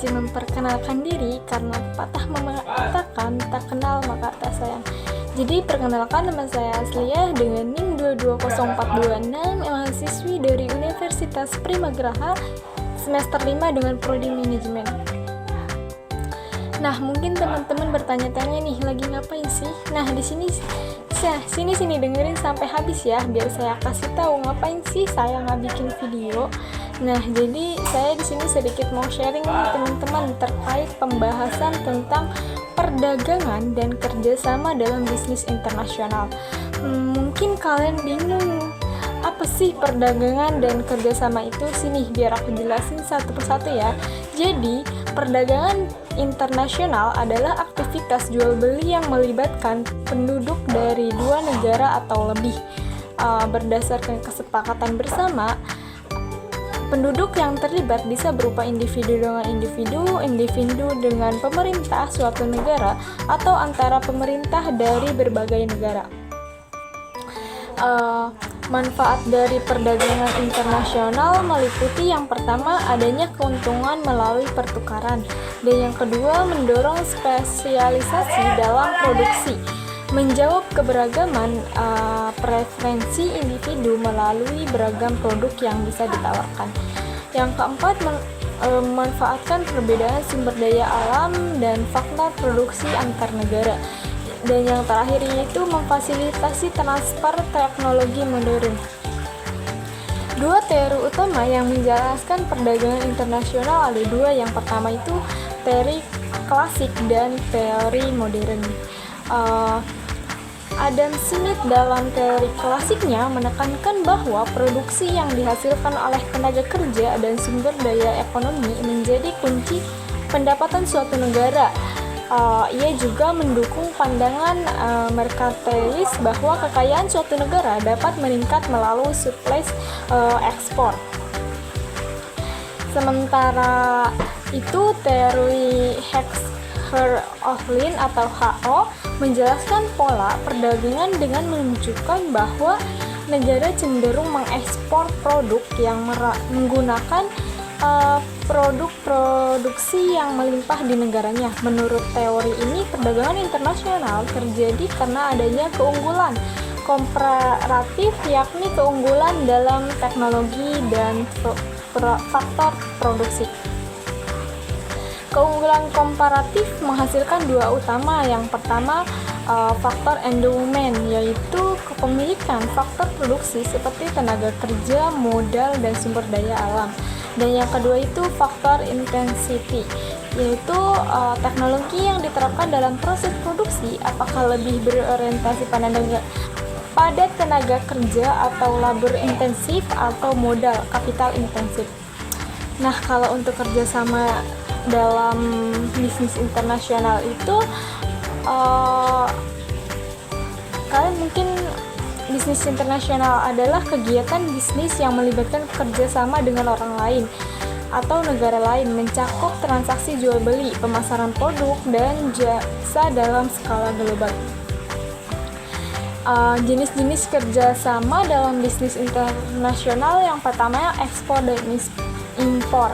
izin memperkenalkan diri karena patah mengatakan tak kenal maka tak sayang. Jadi perkenalkan, nama saya Asliah dengan NIM 220426, mahasiswi dari Universitas Primagraha semester 5 dengan prodi manajemen. Nah, mungkin teman-teman bertanya-tanya nih, lagi ngapain sih? Nah, di sini dengerin sampai habis ya, biar saya kasih tahu ngapain sih saya nggak bikin video. Nah, jadi saya di sini sedikit mau sharing nih teman-teman terkait pembahasan tentang perdagangan dan kerjasama dalam bisnis internasional. Mungkin kalian bingung, apa sih perdagangan dan kerjasama itu? Sini biar aku jelasin satu persatu ya. Jadi, perdagangan internasional adalah aktivitas jual beli yang melibatkan penduduk dari dua negara atau lebih. Berdasarkan kesepakatan bersama, penduduk yang terlibat bisa berupa individu dengan individu dengan pemerintah suatu negara, atau antara pemerintah dari berbagai negara. Manfaat dari perdagangan internasional meliputi yang pertama, adanya keuntungan melalui pertukaran, dan yang kedua, mendorong spesialisasi dalam produksi, menjawab keberagaman preferensi individu melalui beragam produk yang bisa ditawarkan. Yang keempat, memanfaatkan perbedaan sumber daya alam dan faktor produksi antar negara. Dan yang terakhir yaitu memfasilitasi transfer teknologi modern. Dua teori utama yang menjelaskan perdagangan internasional ada dua. Yang pertama itu teori klasik dan teori modern. Adam Smith dalam teori klasiknya menekankan bahwa produksi yang dihasilkan oleh tenaga kerja dan sumber daya ekonomi menjadi kunci pendapatan suatu negara. Ia juga mendukung pandangan merkantilis bahwa kekayaan suatu negara dapat meningkat melalui suplai ekspor. Sementara itu, teori Hertz-Ohlin atau HO menjelaskan pola perdagangan dengan menunjukkan bahwa negara cenderung mengekspor produk yang menggunakan produk produksi yang melimpah di negaranya. Menurut teori ini, perdagangan internasional terjadi karena adanya keunggulan komparatif, yakni keunggulan dalam teknologi dan faktor produksi. Keunggulan komparatif menghasilkan dua utama. Yang pertama, faktor endowment, yaitu kepemilikan faktor produksi seperti tenaga kerja, modal, dan sumber daya alam. Dan yang kedua itu faktor intensity, yaitu teknologi yang diterapkan dalam proses produksi, apakah lebih berorientasi pada tenaga kerja atau labor intensif atau modal kapital intensif. Nah, kalau untuk kerjasama dalam bisnis internasional itu kalian mungkin bisnis internasional adalah kegiatan bisnis yang melibatkan kerjasama dengan orang lain atau negara lain, mencakup transaksi jual beli, pemasaran produk, dan jasa dalam skala global. Jenis-jenis kerjasama dalam bisnis internasional yang pertama ekspor dan impor,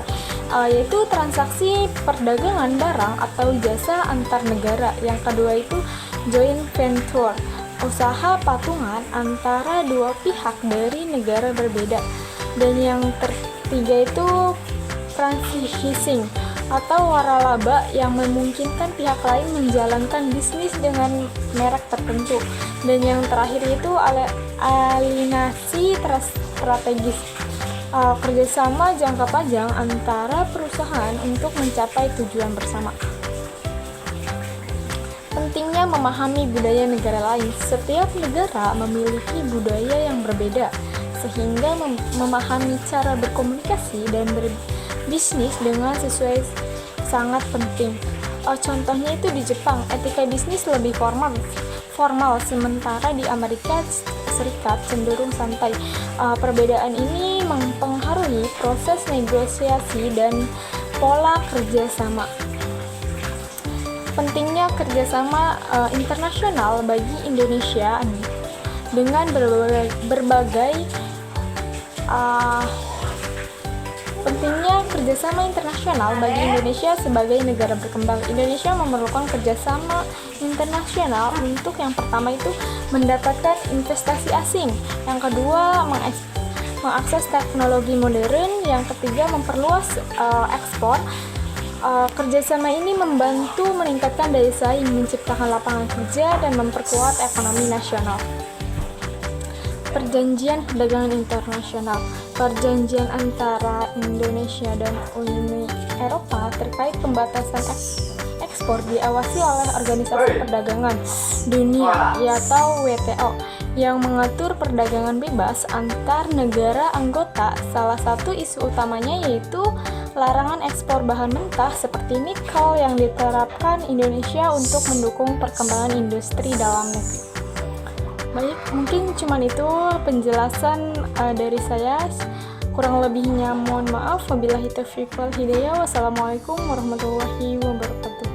yaitu transaksi perdagangan barang atau jasa antar negara. Yang kedua itu joint venture, usaha patungan antara dua pihak dari negara berbeda. Dan yang ketiga itu franchising atau waralaba, yang memungkinkan pihak lain menjalankan bisnis dengan merek tertentu. Dan yang terakhir itu alienasi strategis, kerjasama jangka panjang antara perusahaan untuk mencapai tujuan bersama. Pentingnya memahami budaya negara lain. Setiap negara memiliki budaya yang berbeda, sehingga memahami cara berkomunikasi dan berbisnis dengan sesuai sangat penting. Contohnya itu di Jepang, etika bisnis lebih formal, sementara di Amerika Serikat cenderung santai. Perbedaan ini mempengaruhi proses negosiasi dan pola kerjasama. Pentingnya kerjasama internasional bagi Indonesia dengan berbagai Pentingnya kerjasama internasional bagi Indonesia sebagai negara berkembang. Indonesia memerlukan kerjasama internasional untuk yang pertama itu mendapatkan investasi asing, yang kedua mengakses teknologi modern, yang ketiga memperluas ekspor. Kerjasama ini membantu meningkatkan daya saing, menciptakan lapangan kerja, dan memperkuat ekonomi nasional. Perjanjian Perdagangan Internasional. Perjanjian antara Indonesia dan Uni Eropa terkait pembatasan ekspor diawasi oleh Organisasi Perdagangan Dunia atau WTO yang mengatur perdagangan bebas antar negara anggota. Salah satu isu utamanya yaitu larangan ekspor bahan mentah seperti nikel yang diterapkan Indonesia untuk mendukung perkembangan industri dalam negeri. Baik, mungkin cuman itu penjelasan dari saya. Kurang lebihnya mohon maaf. Wabillahi taufiq wal hidayah. Wassalamualaikum warahmatullahi wabarakatuh.